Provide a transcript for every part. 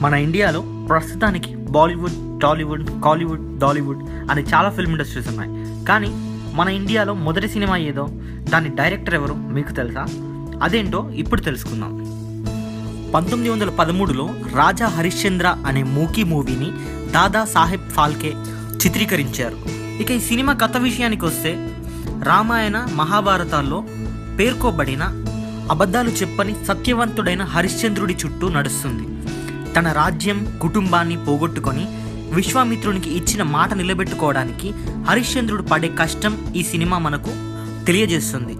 మన ఇండియాలో ప్రస్తుతానికి బాలీవుడ్, టాలీవుడ్, కాలీవుడ్, డాలీవుడ్ అని చాలా ఫిల్మ్ ఇండస్ట్రీస్ ఉన్నాయి. కానీ మన ఇండియాలో మొదటి సినిమా ఏదో, దాని డైరెక్టర్ ఎవరో మీకు తెలుసా? అదేంటో ఇప్పుడు తెలుసుకుందాం. 1913లో రాజా హరిశ్చంద్ర అనే మూవీని దాదా సాహెబ్ ఫాల్కే చిత్రీకరించారు. ఇక ఈ సినిమా కథ విషయానికి వస్తే, రామాయణ మహాభారతాల్లో పేర్కొబడిన అబద్ధాలు చెప్పని సత్యవంతుడైన హరిశ్చంద్రుడి చుట్టూ నడుస్తుంది. తన రాజ్యం, కుటుంబాన్ని పోగొట్టుకొని విశ్వామిత్రునికి ఇచ్చిన మాట నిలబెట్టుకోవడానికి హరిశ్చంద్రుడు పడే కష్టం ఈ సినిమా మనకు తెలియజేస్తుంది.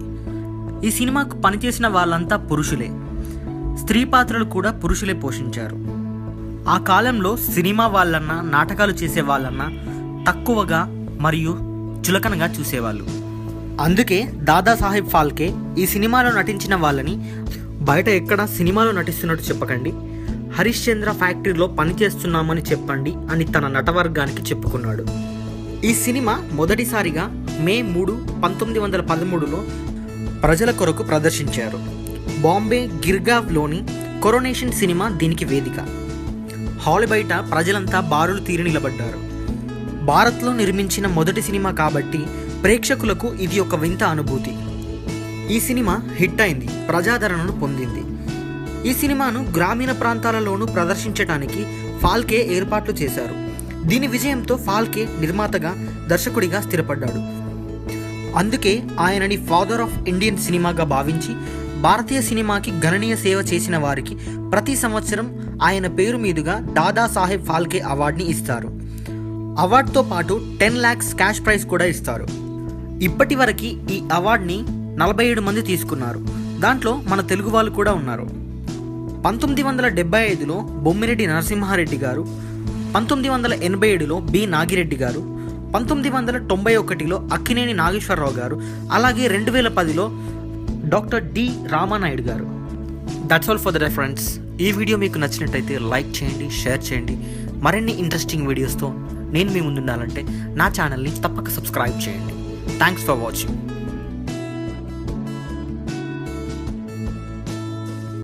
ఈ సినిమాకు పనిచేసిన వాళ్ళంతా పురుషులే, స్త్రీ పాత్రలు కూడా పురుషులే పోషించారు. ఆ కాలంలో సినిమా వాళ్ళన్నా, నాటకాలు చేసే వాళ్ళన్నా తక్కువగా మరియు చులకనగా చూసేవాళ్ళు. అందుకే దాదాసాహెబ్ ఫాల్కే ఈ సినిమాలో నటించిన వాళ్ళని బయట ఎక్కడ సినిమాలో నటిస్తున్నట్టు చెప్పకండి, హరిశ్చంద్ర ఫ్యాక్టరీలో పనిచేస్తున్నామని చెప్పండి అని తన నటవర్గానికి చెప్పుకున్నాడు. ఈ సినిమా మొదటిసారిగా మే 3, 1913లో ప్రజల కొరకు ప్రదర్శించారు. బాంబే గిర్గావ్లోని కొరోనేషన్ సినిమా దీనికి వేదిక. హాల్ బయట ప్రజలంతా బారులు తీరి నిలబడ్డారు. భారత్లో నిర్మించిన మొదటి సినిమా కాబట్టి ప్రేక్షకులకు ఇది ఒక వింత అనుభూతి. ఈ సినిమా హిట్ అయింది, ప్రజాదరణను పొందింది. ఈ సినిమాను గ్రామీణ ప్రాంతాలలోనూ ప్రదర్శించడానికి ఫాల్కే ఏర్పాట్లు చేశారు. దీని విజయంతో ఫాల్కే నిర్మాతగా, దర్శకుడిగా స్థిరపడ్డాడు. అందుకే ఆయనని ఫాదర్ ఆఫ్ ఇండియన్ సినిమాగా భావించి భారతీయ సినిమాకి గణనీయ సేవ చేసిన వారికి ప్రతి సంవత్సరం ఆయన పేరు మీదుగా దాదాసాహెబ్ ఫాల్కే అవార్డుని ఇస్తారు. అవార్డుతో పాటు 10 lakhs క్యాష్ ప్రైజ్ కూడా ఇస్తారు. ఇప్పటి వరకు ఈ అవార్డుని 47 మంది తీసుకున్నారు. దాంట్లో మన తెలుగు వాళ్ళు కూడా ఉన్నారు. 1975లో బొమ్మిరెడ్డి నరసింహారెడ్డి గారు, 1987లో బి నాగిరెడ్డి గారు, 1991లో అక్కినేని నాగేశ్వరరావు గారు, అలాగే 2010లో డాక్టర్ డి రామానాయుడు గారు. That's all for the day friends. ఈ వీడియో మీకు నచ్చినట్టయితే లైక్ చేయండి, షేర్ చేయండి. మరిన్ని ఇంట్రెస్టింగ్ వీడియోస్తో నేను మీ ముందుండాలంటే నా ఛానల్ని తప్పక సబ్స్క్రైబ్ చేయండి. Thanks for watching.